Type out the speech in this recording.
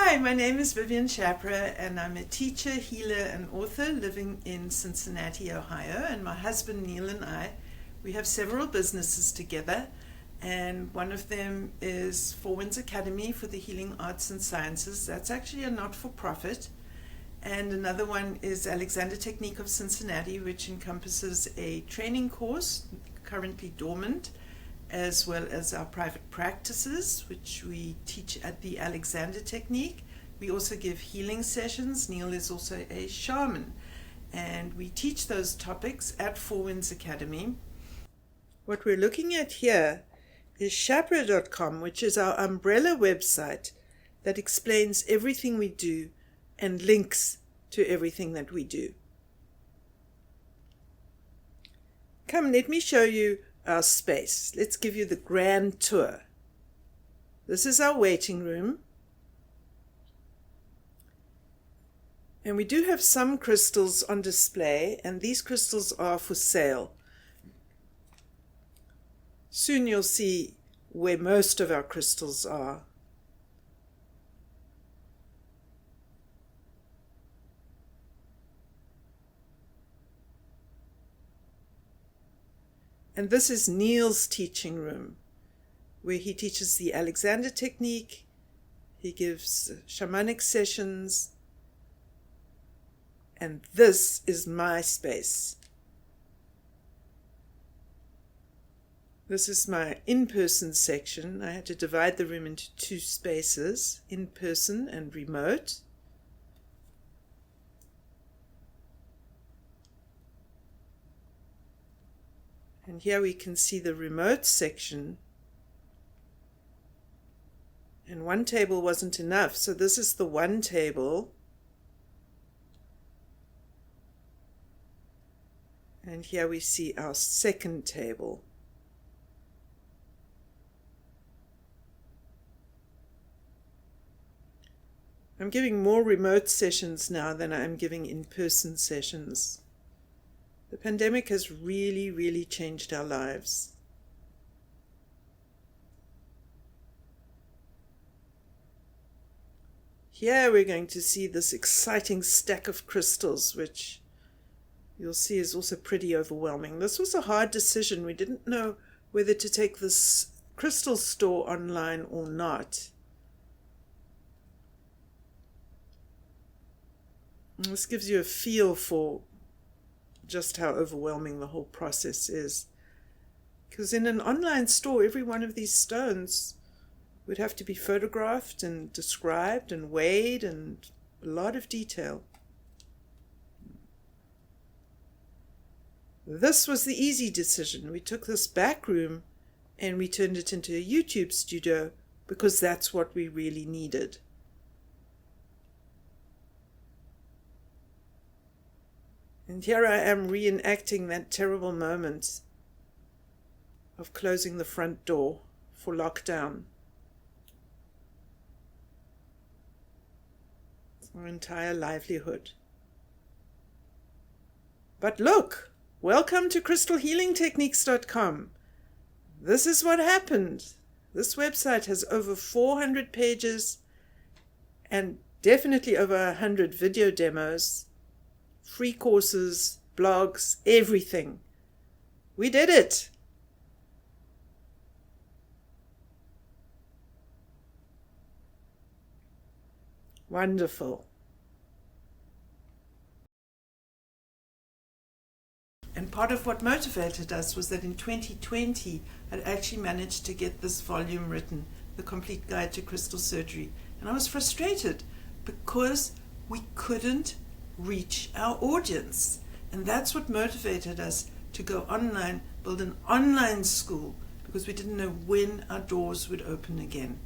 Hi, my name is Vivian Chapra, and I'm a teacher, healer, and author living in Cincinnati, Ohio. And my husband Neil and I, we have several businesses together, and one of them is Four Winds Academy for the Healing Arts and Sciences. That's actually a not-for-profit. And another one is Alexander Technique of Cincinnati, which encompasses a training course, currently dormant, as well as our private practices, which we teach at the Alexander Technique. We also give healing sessions. Neil is also a shaman, and we teach those topics at Four Winds Academy. What we're looking at here is CrystalHealingTechniquesdotcom, which is our umbrella website that explains everything we do and links to everything that we do. Come, let me show you our space. Let's give you the grand tour. This is our waiting room. And we do have some crystals on display, and these crystals are for sale. Soon you'll see where most of our crystals are. And this is Neil's teaching room, where he teaches the Alexander Technique. He gives shamanic sessions. And this is my space. This is my in-person section. I had to divide the room into two spaces, in-person and remote. And here we can see the remote section. And one table wasn't enough, so this is the one table. And here we see our second table. I'm giving more remote sessions now than I'm giving in-person sessions. The pandemic has really changed our lives. Here we're going to see this exciting stack of crystals, which you'll see is also pretty overwhelming. This was a hard decision. We didn't know whether to take this crystal store online or not. And this gives you a feel for just how overwhelming the whole process is. Because in an online store, every one of these stones would have to be photographed and described and weighed, and a lot of detail. This was the easy decision. We took this back room and we turned it into a YouTube studio because that's what we really needed. And here I am reenacting that terrible moment of closing the front door for lockdown. It's our entire livelihood. But look! Welcome to CrystalHealingTechniquesdotcom. This is what happened. This website has over 400 pages and definitely over 100 video demos, free courses, blogs, everything. We did it. Wonderful. And part of what motivated us was that in 2020, I'd actually managed to get this volume written, The Complete Guide to Crystal Surgery. And I was frustrated because we couldn't reach our audience. And that's what motivated us to go online, build an online school, because we didn't know when our doors would open again.